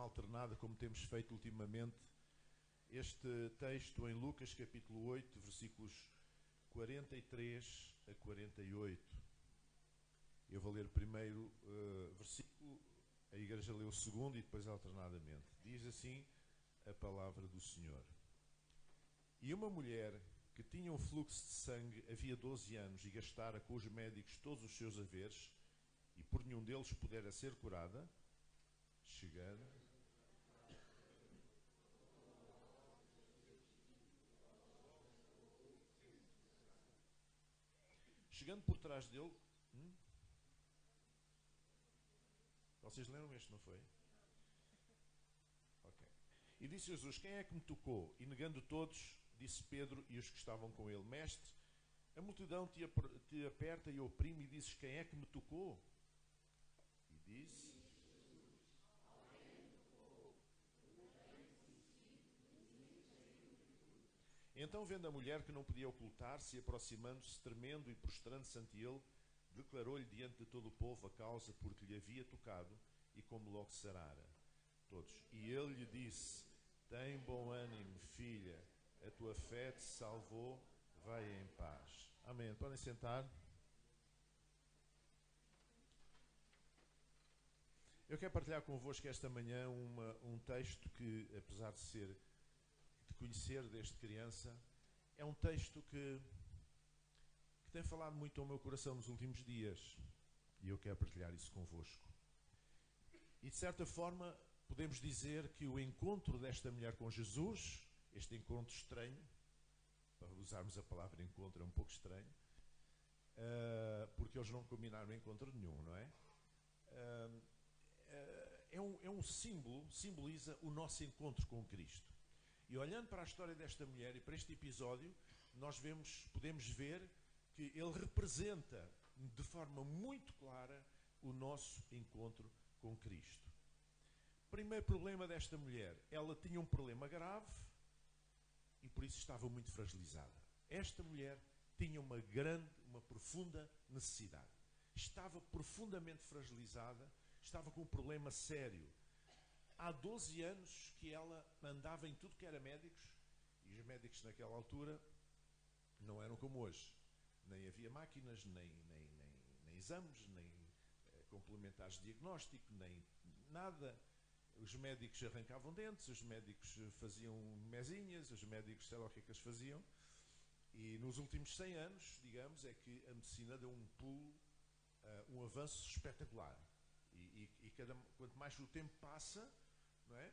alternada, como temos feito ultimamente, este texto em Lucas capítulo 8, versículos 43 a 48. Eu vou ler o primeiro versículo, a igreja lê o segundo e depois alternadamente. Diz assim a palavra do Senhor. E uma mulher que tinha um fluxo de sangue havia 12 anos e gastara com os médicos todos os seus haveres, e por nenhum deles pudera ser curada, chegando por trás dele. Vocês leram este, não foi? Ok. E disse Jesus: quem é que me tocou? E negando todos, disse Pedro e os que estavam com ele: Mestre, a multidão te aperta e oprime, e dizes: quem é que me tocou? E disse: Então, vendo a mulher que não podia ocultar-se, aproximando-se, tremendo e prostrando-se ante ele, declarou-lhe diante de todo o povo a causa porque lhe havia tocado e como logo sarara. Todos. E ele lhe disse: tem bom ânimo, filha, a tua fé te salvou, vai em paz. Amém. Podem sentar. Eu quero partilhar convosco esta manhã um texto que, apesar de conhecer desde criança, é um texto que tem falado muito ao meu coração nos últimos dias, e eu quero partilhar isso convosco. E de certa forma podemos dizer que o encontro desta mulher com Jesus, este encontro estranho, para usarmos a palavra encontro é um pouco estranho, porque eles não combinaram encontro nenhum, não é? É um símbolo, simboliza o nosso encontro com Cristo. E olhando para a história desta mulher e para este episódio, nós podemos ver que ele representa de forma muito clara o nosso encontro com Cristo. Primeiro problema desta mulher: ela tinha um problema grave e por isso estava muito fragilizada. Esta mulher tinha uma profunda necessidade. Estava profundamente fragilizada, estava com um problema sério. Há 12 anos que ela andava em tudo que era médicos, e os médicos naquela altura não eram como hoje. Nem havia máquinas, nem exames, nem complementares de diagnóstico, nem nada. Os médicos arrancavam dentes, os médicos faziam mesinhas, os médicos sei lá o que é que eles faziam. E nos últimos 100 anos, digamos, é que a medicina deu um pulo, um avanço espetacular. E quanto mais o tempo passa, não é?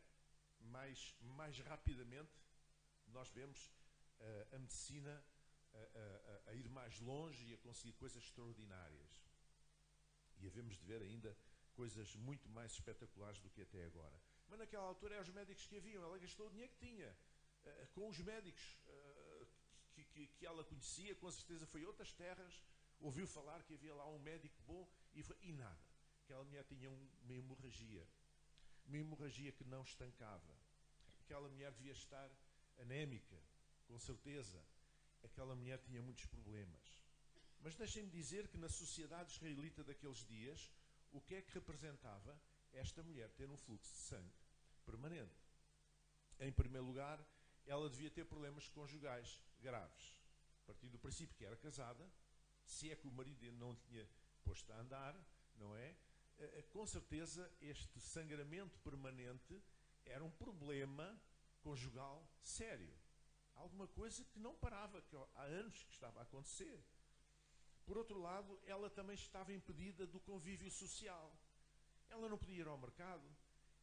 mais rapidamente nós vemos a medicina a ir mais longe e a conseguir coisas extraordinárias. E havemos de ver ainda coisas muito mais espetaculares do que até agora. Mas naquela altura eram os médicos que haviam. Ela gastou o dinheiro que tinha com os médicos que ela conhecia. Com certeza foi outras terras, ouviu falar que havia lá um médico bom e nada. Aquela mulher tinha uma hemorragia que não estancava. Aquela mulher devia estar anémica, com certeza. Aquela mulher tinha muitos problemas. Mas deixem-me dizer que na sociedade israelita daqueles dias, o que é que representava esta mulher ter um fluxo de sangue permanente? Em primeiro lugar, ela devia ter problemas conjugais graves. A partir do princípio que era casada, se é que o marido não tinha posto a andar, não é? Com certeza este sangramento permanente era um problema conjugal sério. Alguma coisa que não parava, que há anos que estava a acontecer. Por outro lado, ela também estava impedida do convívio social. Ela não podia ir ao mercado.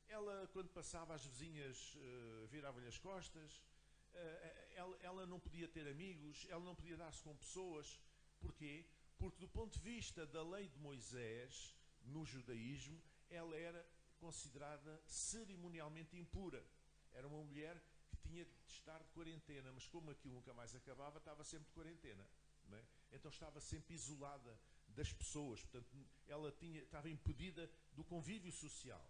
Ela, quando passava, as vizinhas viravam-lhe as costas. Ela não podia ter amigos. Ela não podia dar-se com pessoas. Porquê? Porque do ponto de vista da lei de Moisés, no judaísmo, ela era considerada cerimonialmente impura. Era uma mulher que tinha de estar de quarentena, mas como aquilo nunca mais acabava, estava sempre de quarentena. Não é? Então estava sempre isolada das pessoas. Portanto, ela estava impedida do convívio social.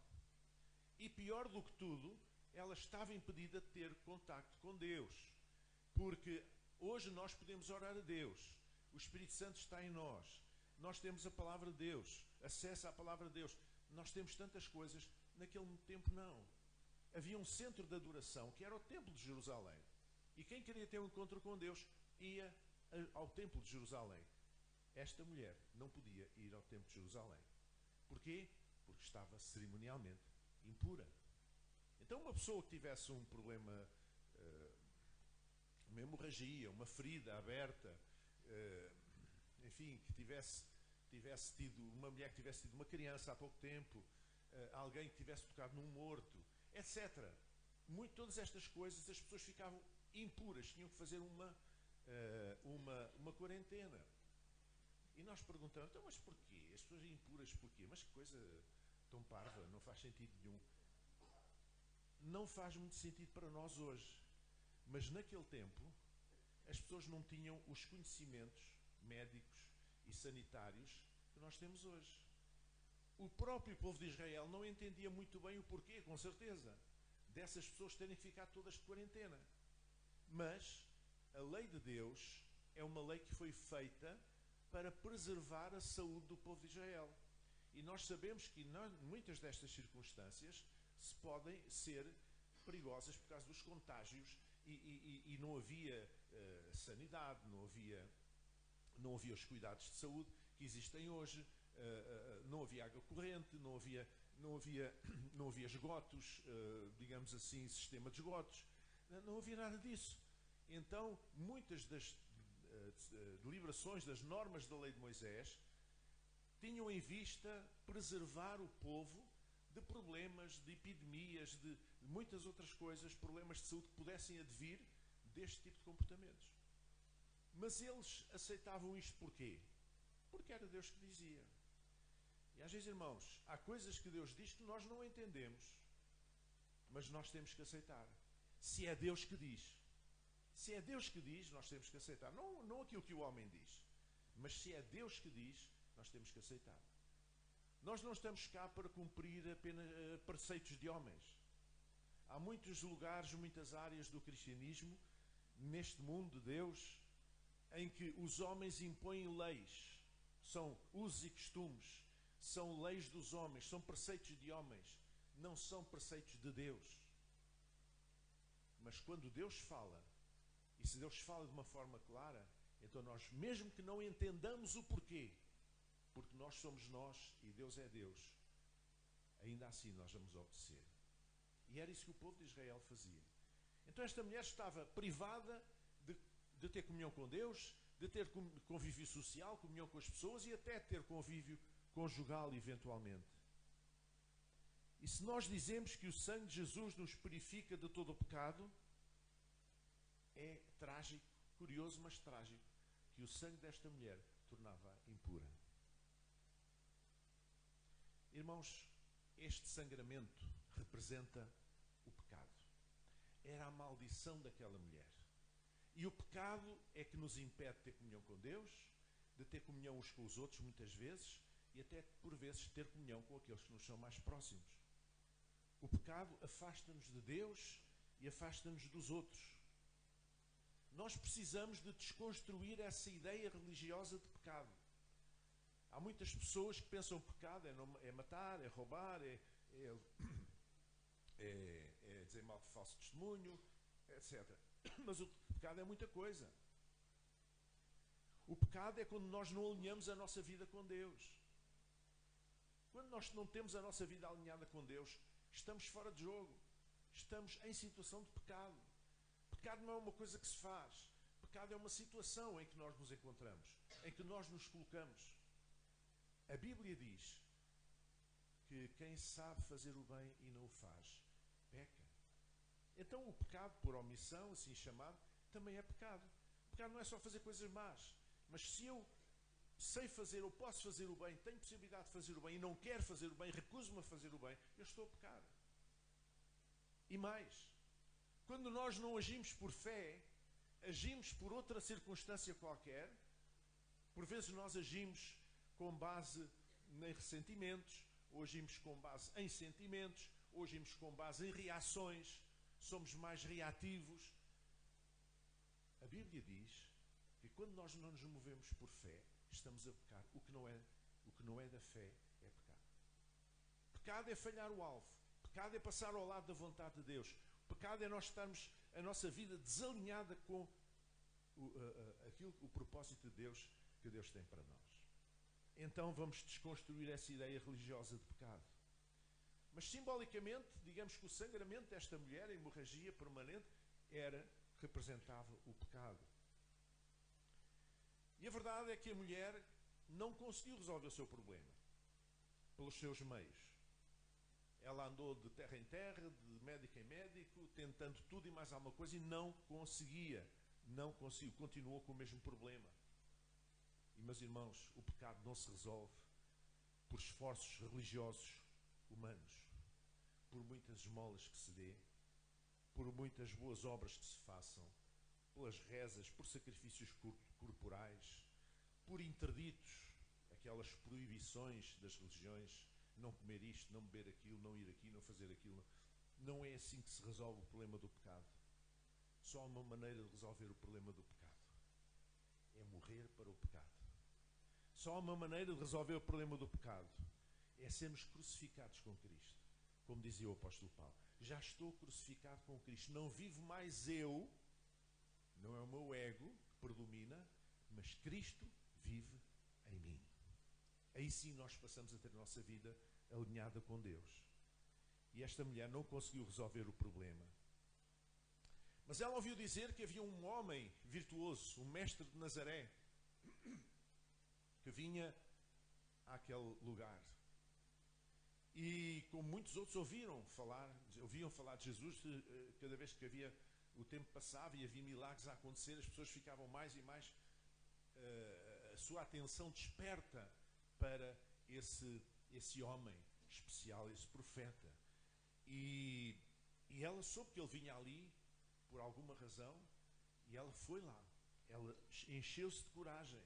E pior do que tudo, ela estava impedida de ter contacto com Deus. Porque hoje nós podemos orar a Deus. O Espírito Santo está em nós. Nós temos a palavra de Deus, acesso à palavra de Deus. Nós temos tantas coisas. Naquele tempo não. havia um centro de adoração que era o Templo de Jerusalém. E quem queria ter um encontro com Deus ia ao Templo de Jerusalém. Esta mulher não podia ir ao Templo de Jerusalém. Porquê? Porque estava cerimonialmente impura. Então uma pessoa que tivesse um problema, uma hemorragia, uma ferida aberta, enfim, que tivesse tido, uma mulher que tivesse tido uma criança há pouco tempo, alguém que tivesse tocado num morto, etc. Todas estas coisas, as pessoas ficavam impuras, tinham que fazer uma quarentena. E nós perguntamos, então, mas porquê? As pessoas impuras porquê? Mas que coisa tão parva, não faz sentido nenhum. Não faz muito sentido para nós hoje. Mas naquele tempo, as pessoas não tinham os conhecimentos médicos e sanitários que nós temos hoje. O próprio povo de Israel não entendia muito bem o porquê, com certeza, dessas pessoas terem ficado todas de quarentena. Mas a lei de Deus é uma lei que foi feita para preservar a saúde do povo de Israel. E nós sabemos que muitas destas circunstâncias podem ser perigosas por causa dos contágios e não havia sanidade, não havia os cuidados de saúde que existem hoje, não havia água corrente, não havia esgotos, digamos assim, sistema de esgotos, não havia nada disso. Então, muitas das deliberações das normas da lei de Moisés tinham em vista preservar o povo de problemas, de epidemias, de muitas outras coisas, problemas de saúde que pudessem advir deste tipo de comportamentos. Mas eles aceitavam isto porquê? Porque era Deus que dizia. E às vezes, irmãos, há coisas que Deus diz que nós não entendemos, mas nós temos que aceitar. Se é Deus que diz. Se é Deus que diz, nós temos que aceitar. Não aquilo que o homem diz, mas se é Deus que diz, nós temos que aceitar. Nós não estamos cá para cumprir apenas preceitos de homens. Há muitos lugares, muitas áreas do cristianismo, neste mundo de Deus, em que os homens impõem leis. São usos e costumes, são leis dos homens, são preceitos de homens, não são preceitos de Deus. Mas quando Deus fala, e se Deus fala de uma forma clara, então nós, mesmo que não entendamos o porquê, porque nós somos nós e Deus é Deus, ainda assim nós vamos obedecer. E era isso que o povo de Israel fazia. Então esta mulher estava privada de ter comunhão com Deus, de ter convívio social, comunhão com as pessoas e até ter convívio conjugal eventualmente. E se nós dizemos que o sangue de Jesus nos purifica de todo o pecado, é trágico, curioso, mas trágico, que o sangue desta mulher tornava impura. Irmãos, este sangramento representa o pecado. Era a maldição daquela mulher. E o pecado é que nos impede de ter comunhão com Deus, de ter comunhão uns com os outros, muitas vezes, e até, por vezes, ter comunhão com aqueles que nos são mais próximos. O pecado afasta-nos de Deus e afasta-nos dos outros. Nós precisamos de desconstruir essa ideia religiosa de pecado. Há muitas pessoas que pensam que pecado é matar, é roubar, é dizer mal de falso testemunho, etc. Mas o pecado é muita coisa. O pecado é quando nós não alinhamos a nossa vida com Deus. Quando nós não temos a nossa vida alinhada com Deus, estamos fora de jogo. Estamos em situação de pecado. Pecado não é uma coisa que se faz. Pecado é uma situação em que nós nos encontramos, em que nós nos colocamos. A Bíblia diz que quem sabe fazer o bem e não o faz, peca. Então o pecado por omissão, assim chamado, também é pecado. Pecado não é só fazer coisas más, mas se eu sei fazer ou posso fazer o bem, tenho possibilidade de fazer o bem e não quero fazer o bem, recuso-me a fazer o bem, eu estou a pecar. E mais, quando nós não agimos por fé, agimos por outra circunstância qualquer, por vezes nós agimos com base em ressentimentos, ou agimos com base em sentimentos, ou agimos com base em reações, somos mais reativos. A Bíblia diz que quando nós não nos movemos por fé, estamos a pecar. O que não é da fé é pecado. Pecado é falhar o alvo. pecado é passar ao lado da vontade de Deus. O pecado é nós estarmos a nossa vida desalinhada com o propósito de Deus que Deus tem para nós. Então vamos desconstruir essa ideia religiosa de pecado. Mas simbolicamente, digamos que o sangramento desta mulher, a hemorragia permanente, representava o pecado. E a verdade é que a mulher não conseguiu resolver o seu problema pelos seus meios. Ela andou de terra em terra, de médico em médico, tentando tudo e mais alguma coisa, e não conseguia. Não conseguiu, continuou com o mesmo problema. E, meus irmãos, o pecado não se resolve por esforços religiosos humanos, por muitas esmolas que se dê, por muitas boas obras que se façam, pelas rezas, por sacrifícios corporais, por interditos, aquelas proibições das religiões, não comer isto, não beber aquilo, não ir aqui, não fazer aquilo. Não é assim que se resolve o problema do pecado. Só há uma maneira de resolver o problema do pecado. É morrer para o pecado. Só há uma maneira de resolver o problema do pecado. É sermos crucificados com Cristo. Como dizia o apóstolo Paulo. Já estou crucificado com Cristo. Não vivo mais eu. Não é o meu ego que predomina. Mas Cristo vive em mim. Aí sim nós passamos a ter a nossa vida alinhada com Deus. E esta mulher não conseguiu resolver o problema. Mas ela ouviu dizer que havia um homem virtuoso, um mestre de Nazaré, que vinha àquele lugar. E como muitos outros ouviam falar de Jesus, cada vez que o tempo passava e havia milagres a acontecer, as pessoas ficavam mais e mais a sua atenção desperta para esse homem especial, esse profeta. E ela soube que ele vinha ali por alguma razão e ela foi lá. Ela encheu-se de coragem.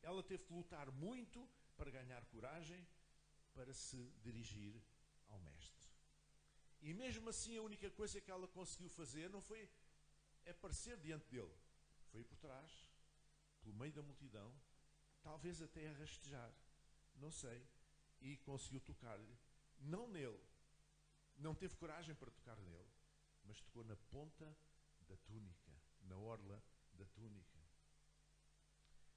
Ela teve que lutar muito para ganhar coragem para se dirigir ao mestre. E mesmo assim a única coisa que ela conseguiu fazer não foi aparecer diante dele. Foi por trás, pelo meio da multidão, talvez até a rastejar, não sei, e conseguiu tocar-lhe, não nele, não teve coragem para tocar nele, mas tocou na ponta da túnica, na orla da túnica.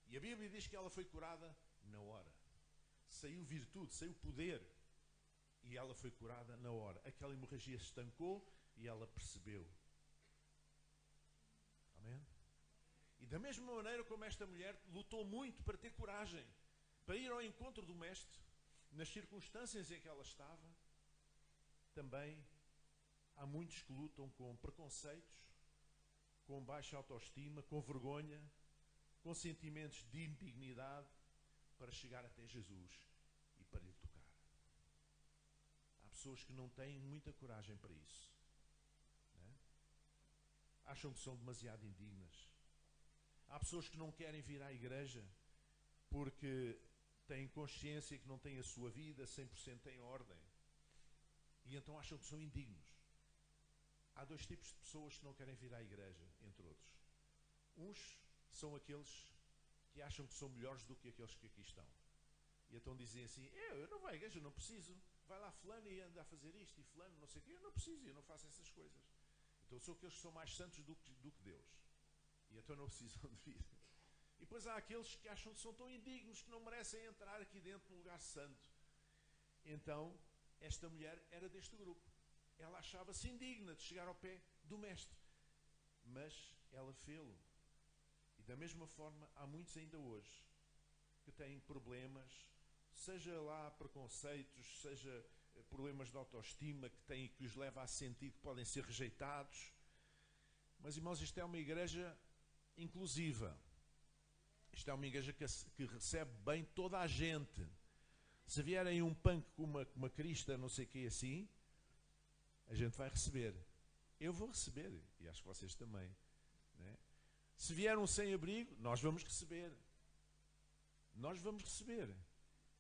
E a Bíblia diz que ela foi curada na hora. Saiu virtude, saiu poder, e ela foi curada na hora. Aquela hemorragia se estancou e ela percebeu. Amém? E da mesma maneira como esta mulher lutou muito para ter coragem, para ir ao encontro do mestre, nas circunstâncias em que ela estava, também há muitos que lutam com preconceitos, com baixa autoestima, com vergonha, com sentimentos de indignidade, para chegar até Jesus e para lhe tocar. Há pessoas que não têm muita coragem para isso, né? Acham que são demasiado indignas. Há pessoas que não querem vir à igreja porque têm consciência que não têm a sua vida 100% em ordem. E então acham que são indignos. Há dois tipos de pessoas que não querem vir à igreja, entre outros. Uns são aqueles que acham que são melhores do que aqueles que aqui estão. E então dizem assim, eu não vou à igreja, eu não preciso. Vai lá fulano e anda a fazer isto, e fulano não sei o quê, eu não preciso, eu não faço essas coisas. Então são aqueles que são mais santos do que Deus. E então não precisam de vir. E depois há aqueles que acham que são tão indignos que não merecem entrar aqui dentro no lugar santo. Então, esta mulher era deste grupo. Ela achava-se indigna de chegar ao pé do mestre. Mas ela fê-lo. E da mesma forma, há muitos ainda hoje que têm problemas, seja lá preconceitos, seja problemas de autoestima que os leva a sentir que podem ser rejeitados. Mas, irmãos, isto é uma igreja inclusiva. Isto é uma igreja que recebe bem toda a gente. Se vierem um punk com uma crista, não sei o que assim, a gente vai receber. Eu vou receber, e acho que vocês também, né? Se vier um sem-abrigo, nós vamos receber. Nós vamos receber.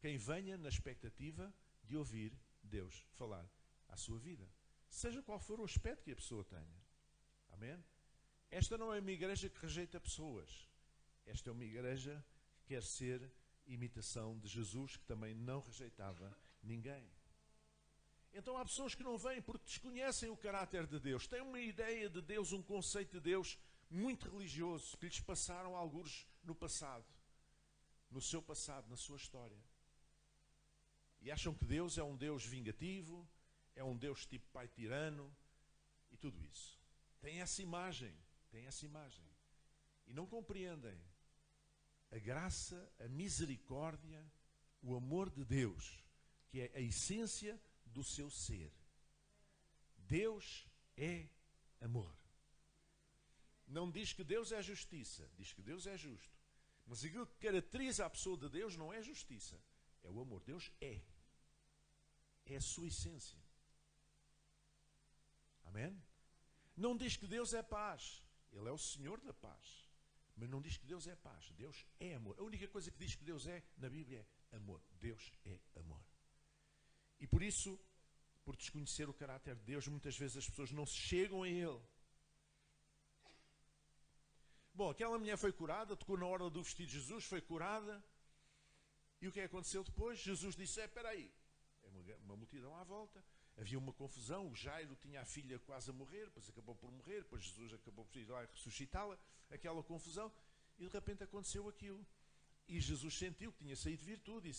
Quem venha na expectativa de ouvir Deus falar à sua vida. Seja qual for o aspecto que a pessoa tenha. Amém? Esta não é uma igreja que rejeita pessoas. Esta é uma igreja que quer ser imitação de Jesus, que também não rejeitava ninguém. Então há pessoas que não vêm porque desconhecem o caráter de Deus, têm uma ideia de Deus, um conceito de Deus muito religioso, que lhes passaram algures no passado, no seu passado, na sua história. E acham que Deus é um Deus vingativo, é um Deus tipo pai tirano e tudo isso. Têm essa imagem, e não compreendem a graça, a misericórdia, o amor de Deus, que é a essência do seu ser. Deus é amor. Não diz que Deus é justiça, diz que Deus é justo. Mas aquilo que caracteriza a pessoa de Deus não é justiça, é o amor. Deus é. É a sua essência. Amém? Não diz que Deus é paz. Ele é o Senhor da paz. Mas não diz que Deus é paz. Deus é amor. A única coisa que diz que Deus é na Bíblia é amor. Deus é amor. E por isso, por desconhecer o caráter de Deus, muitas vezes as pessoas não se chegam a Ele. Bom, aquela mulher foi curada, tocou na orla do vestido de Jesus, foi curada. E o que aconteceu depois? Jesus disse, espera aí. Uma multidão à volta. Havia uma confusão. O Jairo tinha a filha quase a morrer, depois acabou por morrer, depois Jesus acabou por ir lá ressuscitá-la. Aquela confusão. E de repente aconteceu aquilo. E Jesus sentiu que tinha saído virtude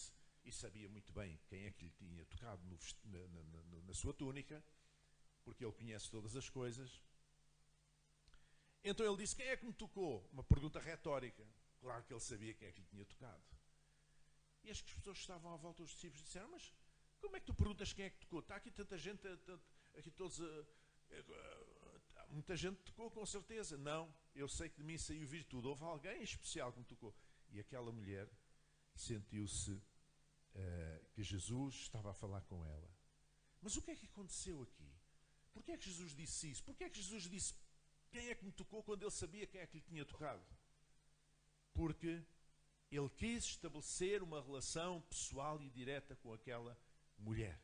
e sabia muito bem quem é que lhe tinha tocado na sua túnica, porque ele conhece todas as coisas. Então ele disse, quem é que me tocou? Uma pergunta retórica. Claro que ele sabia quem é que lhe tinha tocado. E as pessoas que estavam à volta dos discípulos disseram, mas como é que tu perguntas quem é que tocou? Está aqui tanta gente, aqui todos, muita gente tocou com certeza. Não, eu sei que de mim saiu virtude. Houve alguém especial que me tocou. E aquela mulher sentiu-se que Jesus estava a falar com ela. Mas o que é que aconteceu aqui? Porquê é que Jesus disse isso? Porquê é que Jesus disse quem é que me tocou quando ele sabia quem é que lhe tinha tocado? Porque ele quis estabelecer uma relação pessoal e direta com aquela mulher.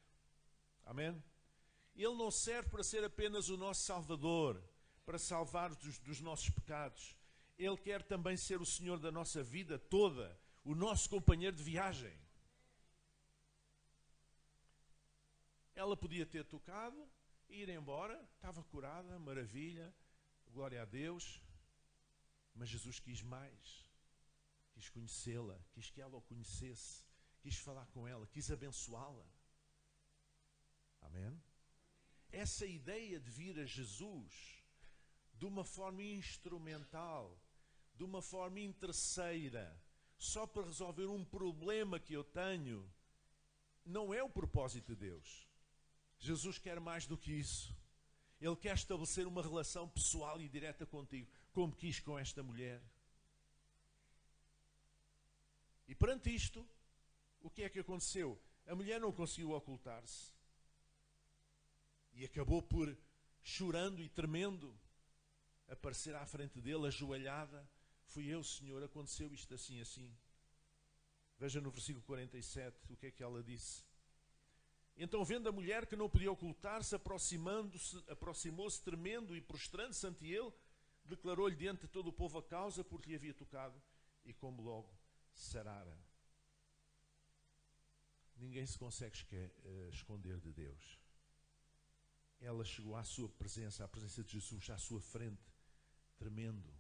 Amém? Ele não serve para ser apenas o nosso Salvador, para salvar-nos dos nossos pecados. Ele quer também ser o Senhor da nossa vida toda, o nosso companheiro de viagem. Ela podia ter tocado e ir embora, estava curada, maravilha, glória a Deus. Mas Jesus quis mais. Quis conhecê-la, quis que ela o conhecesse, quis falar com ela, quis abençoá-la. Amém? Essa ideia de vir a Jesus de uma forma instrumental, de uma forma interesseira, só para resolver um problema que eu tenho, não é o propósito de Deus. Jesus quer mais do que isso. Ele quer estabelecer uma relação pessoal e direta contigo, como quis com esta mulher. E perante isto, o que é que aconteceu? A mulher não conseguiu ocultar-se. E acabou por, chorando e tremendo, aparecer à frente dele, ajoelhada. Fui eu, Senhor, aconteceu isto assim, assim. Veja no versículo 47 o que é que ela disse. Então, vendo a mulher que não podia ocultar-se, aproximou-se tremendo e prostrando-se ante ele, declarou-lhe diante de todo o povo a causa por que lhe havia tocado e como logo sarara. Ninguém se consegue esconder de Deus. Ela chegou à sua presença, à presença de Jesus, à sua frente, tremendo.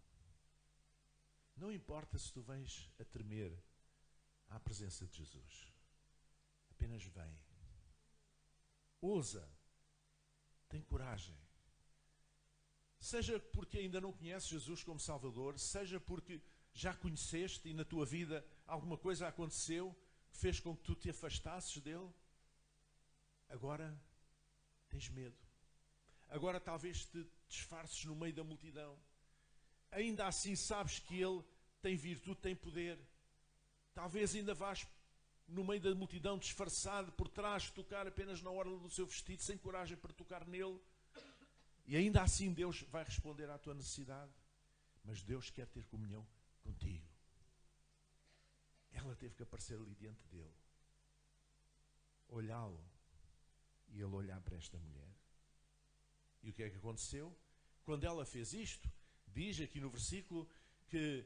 Não importa se tu vens a tremer à presença de Jesus. Apenas vem. Ousa. Tem coragem. Seja porque ainda não conheces Jesus como Salvador, seja porque já conheceste e na tua vida alguma coisa aconteceu que fez com que tu te afastasses dele. Agora tens medo. Agora talvez te disfarces no meio da multidão. Ainda assim sabes que ele tem virtude, tem poder. Talvez ainda vás no meio da multidão disfarçado por trás, tocar apenas na orla do seu vestido, sem coragem para tocar nele. E ainda assim Deus vai responder à tua necessidade. Mas Deus quer ter comunhão contigo. Ela teve que aparecer ali diante dele, olhá-lo e ele olhar para esta mulher. E o que é que aconteceu? Quando ela fez isto, diz aqui no versículo que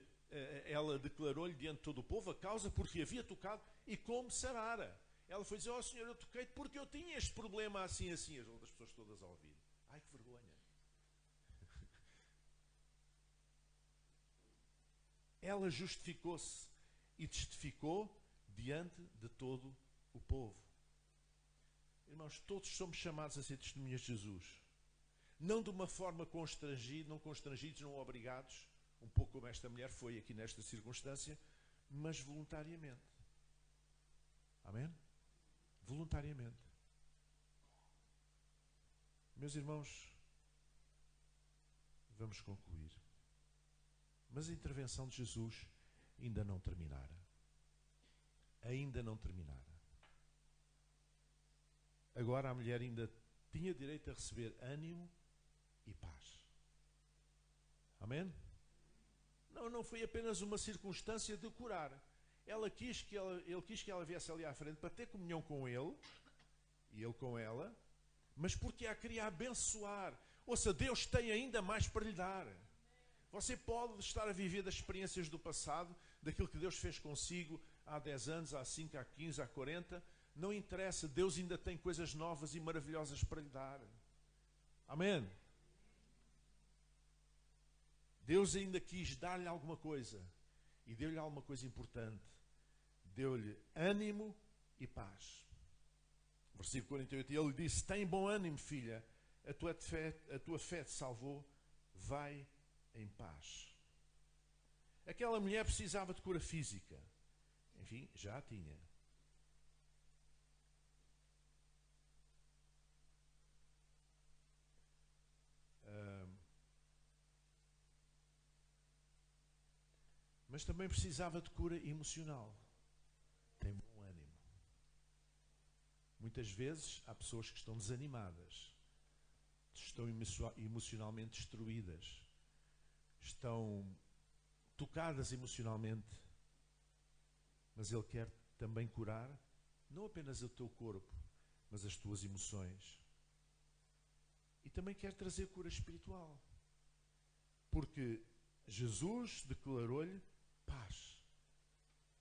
ela declarou-lhe diante de todo o povo a causa porque havia tocado e como sarara. Ela foi dizer, ó Senhor, eu toquei-te porque eu tinha este problema assim, assim. As outras pessoas todas a ouvir. Ai, que vergonha. Ela justificou-se e testificou diante de todo o povo. Irmãos, todos somos chamados a ser testemunhas de Jesus. Não de uma forma constrangida, não constrangidos, não obrigados, um pouco como esta mulher foi aqui nesta circunstância, mas voluntariamente. Amém? Voluntariamente. Meus irmãos, vamos concluir. Mas a intervenção de Jesus ainda não terminara. Ainda não terminara. Agora a mulher ainda tinha direito a receber ânimo e paz. Amém? Não foi apenas uma circunstância de curar. Ele quis que ela viesse ali à frente para ter comunhão com ele, e ele com ela, mas porque a queria abençoar. Ouça, Deus tem ainda mais para lhe dar. Você pode estar a viver das experiências do passado, daquilo que Deus fez consigo há 10 anos, há 5, há 15, há 40. Não interessa, Deus ainda tem coisas novas e maravilhosas para lhe dar. Amém? Deus ainda quis dar-lhe alguma coisa. E deu-lhe alguma coisa importante. Deu-lhe ânimo e paz. Versículo 48. E ele disse, tem bom ânimo, filha. A tua fé te salvou. Vai em paz. Aquela mulher precisava de cura física. Enfim, já a tinha. Mas também precisava de cura emocional. Tem bom ânimo. Muitas vezes há pessoas que estão desanimadas, estão emocionalmente destruídas, estão tocadas emocionalmente, mas Ele quer também curar não apenas o teu corpo, mas as tuas emoções. E também quer trazer cura espiritual. Porque Jesus declarou-lhe paz.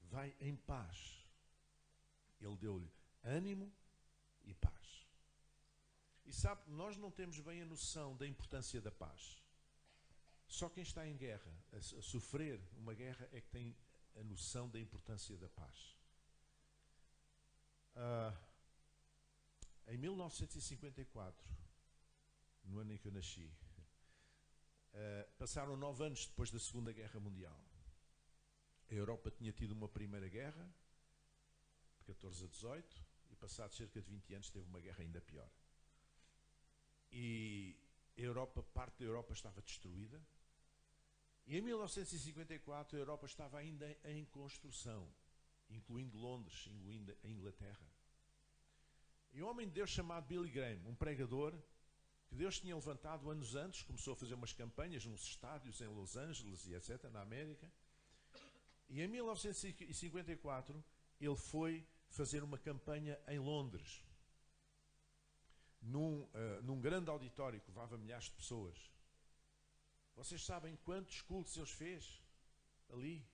Vai em paz. Ele deu-lhe ânimo e paz. E sabe, nós não temos bem a noção da importância da paz. Só quem está em guerra, a sofrer uma guerra, é que tem a noção da importância da paz. Em 1954, no ano em que eu nasci, passaram 9 anos depois da Segunda Guerra Mundial. A Europa tinha tido uma primeira guerra, de 14 a 18, e passados cerca de 20 anos teve uma guerra ainda pior. E a Europa, parte da Europa estava destruída. E em 1954 a Europa estava ainda em construção, incluindo Londres, incluindo a Inglaterra. E um homem de Deus chamado Billy Graham, um pregador, que Deus tinha levantado anos antes, começou a fazer umas campanhas nos estádios em Los Angeles e etc., na América. E em 1954 ele foi fazer uma campanha em Londres, num grande auditório que levava milhares de pessoas. Vocês sabem quantos cultos ele fez ali?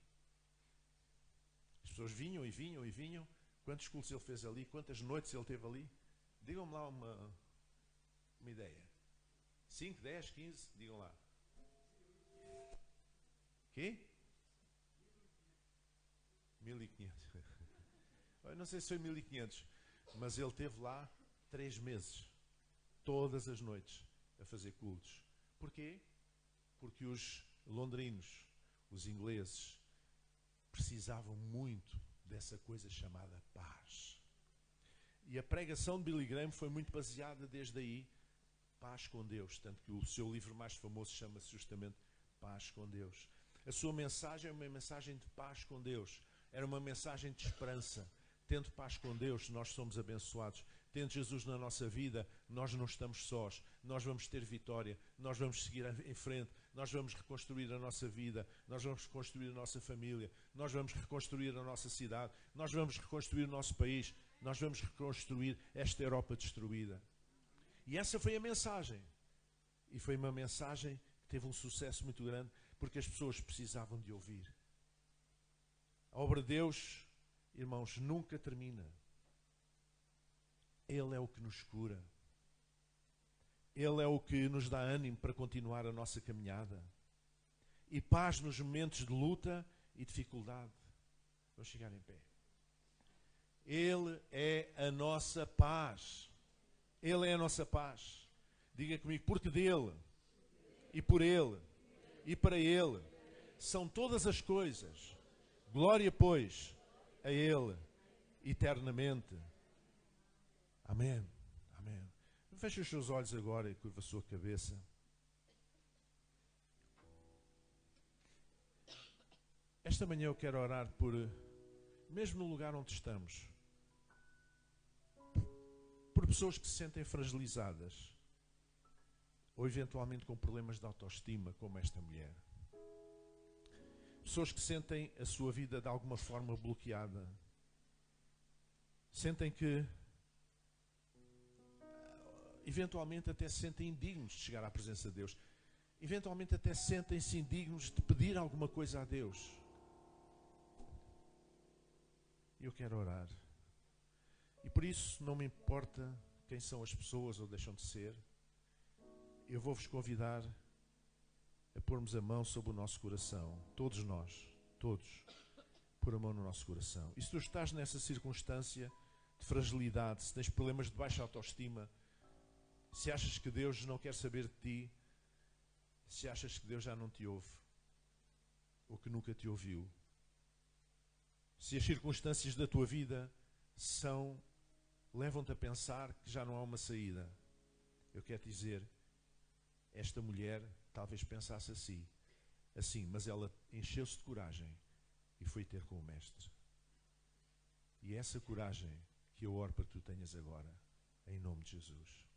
As pessoas vinham e vinham e vinham. Quantos cultos ele fez ali? Quantas noites ele teve ali? Digam-me lá uma ideia. 5, 10, 15? Digam lá. Quê? 1500. Eu não sei se foi 1500, mas ele esteve lá 3 meses, todas as noites, a fazer cultos. Porquê? Porque os londrinos, os ingleses, precisavam muito dessa coisa chamada paz. E a pregação de Billy Graham foi muito baseada desde aí, paz com Deus, tanto que o seu livro mais famoso chama-se justamente Paz com Deus. A sua mensagem é uma mensagem de paz com Deus, era uma mensagem de esperança. Tendo paz com Deus, nós somos abençoados. Tendo Jesus na nossa vida, nós não estamos sós. Nós vamos ter vitória, nós vamos seguir em frente, nós vamos reconstruir a nossa vida, nós vamos reconstruir a nossa família, nós vamos reconstruir a nossa cidade, nós vamos reconstruir o nosso país, nós vamos reconstruir esta Europa destruída. E essa foi a mensagem. E foi uma mensagem que teve um sucesso muito grande, porque as pessoas precisavam de ouvir. A obra de Deus, irmãos, nunca termina. Ele é o que nos cura. Ele é o que nos dá ânimo para continuar a nossa caminhada. E paz nos momentos de luta e dificuldade. Vamos chegar em pé. Ele é a nossa paz. Ele é a nossa paz. Diga comigo, porque dele, e por ele, e para ele, são todas as coisas. Glória, pois, a ele, eternamente. Amém. Amém. Feche os seus olhos agora e curva a sua cabeça. Esta manhã eu quero orar por, mesmo no lugar onde estamos, por pessoas que se sentem fragilizadas ou eventualmente com problemas de autoestima, como esta mulher. Pessoas que sentem a sua vida de alguma forma bloqueada. Sentem que eventualmente até se sentem indignos de chegar à presença de Deus. Eventualmente até sentem-se indignos de pedir alguma coisa a Deus. Eu quero orar. E por isso não me importa quem são as pessoas ou deixam de ser. Eu vou-vos convidar a pormos a mão sobre o nosso coração. Todos nós, todos, pôr a mão no nosso coração. E se tu estás nessa circunstância de fragilidade, se tens problemas de baixa autoestima, se achas que Deus não quer saber de ti, se achas que Deus já não te ouve, ou que nunca te ouviu, se as circunstâncias da tua vida levam-te a pensar que já não há uma saída, eu quero te dizer, esta mulher talvez pensasse assim, mas ela encheu-se de coragem e foi ter com o Mestre. E é essa coragem que eu oro para que tu tenhas agora, em nome de Jesus.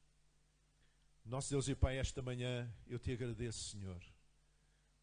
Nosso Deus e Pai, esta manhã eu te agradeço, Senhor,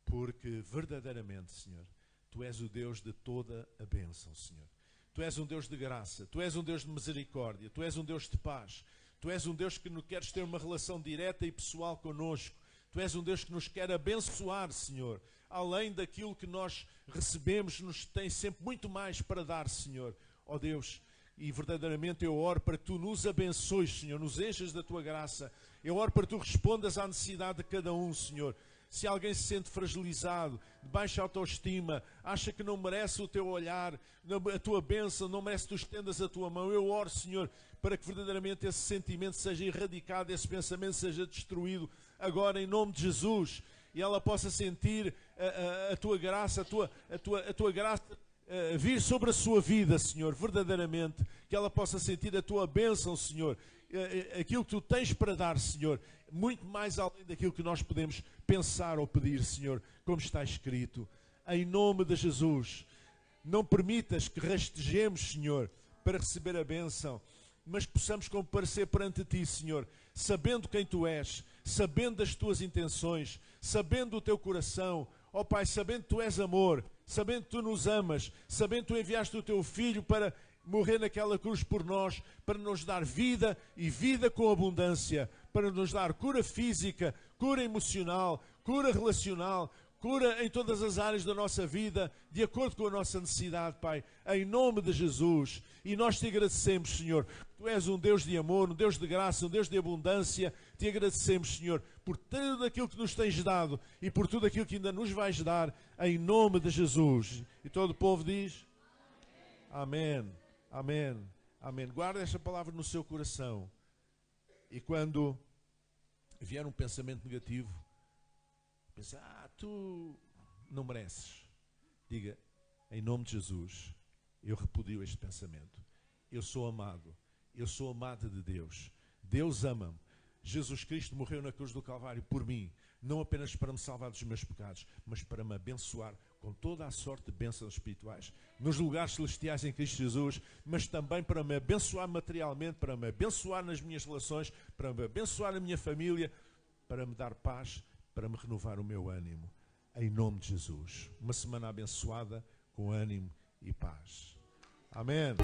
porque verdadeiramente, Senhor, Tu és o Deus de toda a bênção, Senhor. Tu és um Deus de graça, Tu és um Deus de misericórdia, Tu és um Deus de paz, Tu és um Deus que nos queres ter uma relação direta e pessoal connosco. Tu és um Deus que nos quer abençoar, Senhor. Além daquilo que nós recebemos, nos tem sempre muito mais para dar, Senhor. Ó Deus, e verdadeiramente eu oro para que Tu nos abençoes, Senhor, nos enchas da Tua graça. Eu oro para que Tu respondas à necessidade de cada um, Senhor. Se alguém se sente fragilizado, de baixa autoestima, acha que não merece o Teu olhar, a Tua bênção, não merece que Tu estendas a Tua mão, eu oro, Senhor, para que verdadeiramente esse sentimento seja erradicado, esse pensamento seja destruído, agora em nome de Jesus, e ela possa sentir a Tua graça, a tua graça vir sobre a sua vida, Senhor, verdadeiramente, que ela possa sentir a Tua bênção, Senhor, aquilo que Tu tens para dar, Senhor, muito mais além daquilo que nós podemos pensar ou pedir, Senhor, como está escrito. Em nome de Jesus, não permitas que rastejemos, Senhor, para receber a bênção, mas que possamos comparecer perante Ti, Senhor, sabendo quem Tu és, sabendo das Tuas intenções, sabendo o Teu coração, ó Pai, sabendo que Tu és amor, sabendo que Tu nos amas, sabendo que Tu enviaste o Teu Filho para morrer naquela cruz por nós, para nos dar vida e vida com abundância, para nos dar cura física, cura emocional, cura relacional, cura em todas as áreas da nossa vida, de acordo com a nossa necessidade, Pai, em nome de Jesus. E nós Te agradecemos, Senhor. Tu és um Deus de amor, um Deus de graça, um Deus de abundância. Te agradecemos, Senhor, por tudo aquilo que nos tens dado e por tudo aquilo que ainda nos vais dar, em nome de Jesus. E todo o povo diz: Amém, amém, amém. Guarda esta palavra no seu coração. E quando vier um pensamento negativo, pensa, tu não mereces. Diga, em nome de Jesus, eu repudio este pensamento. Eu sou amado de Deus. Deus ama-me. Jesus Cristo morreu na cruz do Calvário por mim, não apenas para me salvar dos meus pecados, mas para me abençoar com toda a sorte de bênçãos espirituais nos lugares celestiais em Cristo Jesus, mas também para me abençoar materialmente, para me abençoar nas minhas relações, para me abençoar a minha família, para me dar paz, para me renovar o meu ânimo. Em nome de Jesus. Uma semana abençoada com ânimo e paz. Amém.